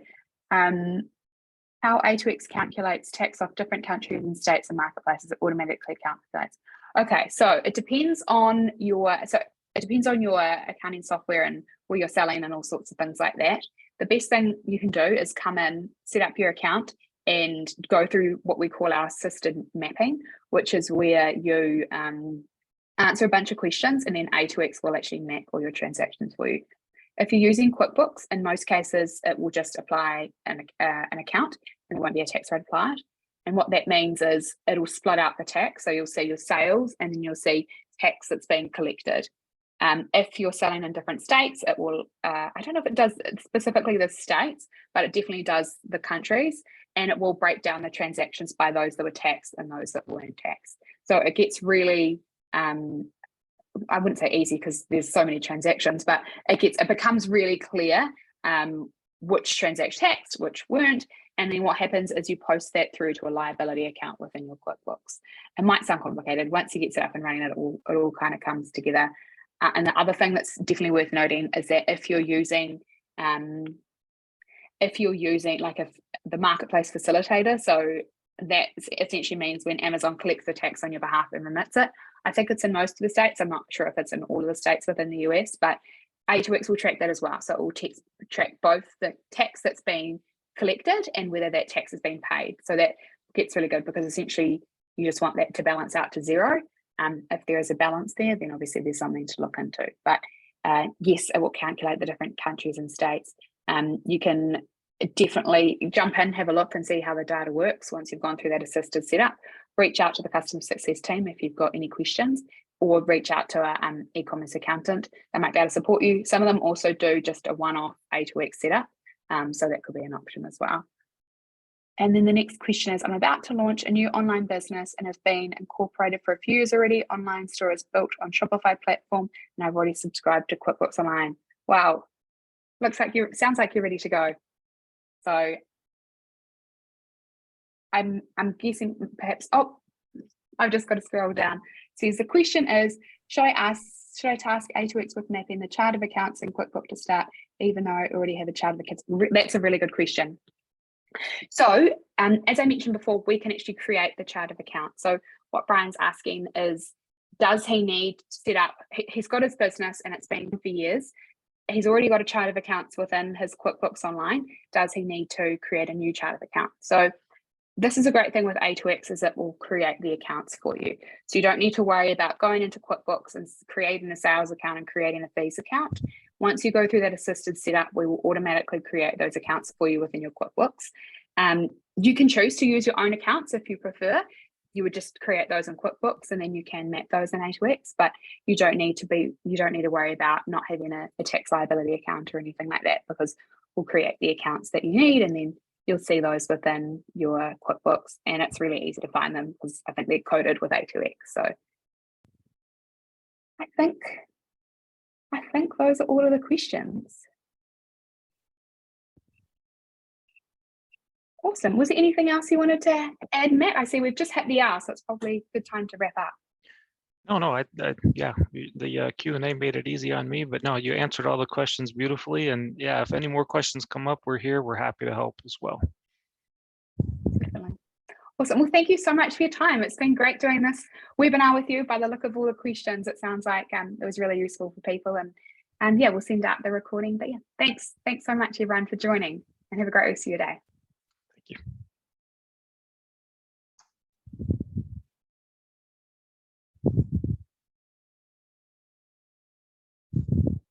How A2X calculates tax off different countries and states and marketplaces, it automatically calculates. Okay, so it depends on your accounting software and where you're selling and all sorts of things like that. The best thing you can do is come in, set up your account, and go through what we call our assisted mapping, which is where you answer a bunch of questions, and then A2X will actually map all your transactions for you. If you're using QuickBooks, in most cases, it will just apply an account, and there won't be a tax rate applied. And what that means is it'll split out the tax. So you'll see your sales, and then you'll see tax that's being collected. If you're selling in different states, it will, I don't know if it does specifically the states, but it definitely does the countries, and it will break down the transactions by those that were taxed and those that weren't taxed. So it gets really, I wouldn't say easy because there's so many transactions, but it becomes really clear which transactions taxed, which weren't. And then what happens is you post that through to a liability account within your QuickBooks. It might sound complicated. Once you get set up and running, it all kind of comes together. And the other thing that's definitely worth noting is that if you're using like the marketplace facilitator, so that essentially means when Amazon collects the tax on your behalf and remits it. I think it's in most of the states. I'm not sure if it's in all of the states within the US, but A2X will track that as well. So it will track both the tax that's being collected and whether that tax is being paid. So that gets really good because essentially you just want that to balance out to zero. If there is a balance there, then obviously there's something to look into. But yes, it will calculate the different countries and states. You can definitely jump in, have a look and see how the data works once you've gone through that assisted setup. Reach out to the customer success team if you've got any questions, or reach out to an e-commerce accountant. They might be able to support you. Some of them also do just a one-off A2X setup, so that could be an option as well. And then the next question is, I'm about to launch a new online business and have been incorporated for a few years already. Online store is built on Shopify platform, and I've already subscribed to QuickBooks Online. Wow, sounds like you're ready to go. So I'm guessing perhaps, I've just got to scroll down. So the question is, should I task A2X with mapping the chart of accounts in QuickBooks to start, even though I already have a chart of accounts? That's a really good question. So as I mentioned before, we can actually create the chart of accounts. So what Brian's asking is, does he need to set up, he's got his business and it's been for years. He's already got a chart of accounts within his QuickBooks Online. Does he need to create a new chart of accounts? So this is a great thing with A2X, is it will create the accounts for you. So you don't need to worry about going into QuickBooks and creating a sales account and creating a fees account. Once you go through that assisted setup, we will automatically create those accounts for you within your QuickBooks. You can choose to use your own accounts if you prefer. You would just create those in QuickBooks and then you can map those in A2X, but you don't need to worry about not having a tax liability account or anything like that, because we'll create the accounts that you need and then you'll see those within your QuickBooks, and it's really easy to find them because I think they're coded with A2X. So I think those are all of the questions. Awesome. Was there anything else you wanted to add, Matt? I see we've just hit the hour, so it's probably a good time to wrap up. No, yeah, the Q&A made it easy on me, but no, you answered all the questions beautifully. And yeah, if any more questions come up, we're here. We're happy to help as well. Definitely. Awesome. Well, thank you so much for your time. It's been great doing this webinar with you. By the look of all the questions, it sounds like it was really useful for people. And yeah, we'll send out the recording. But yeah, thanks so much, everyone, for joining, and have a great rest of your day. Thank you.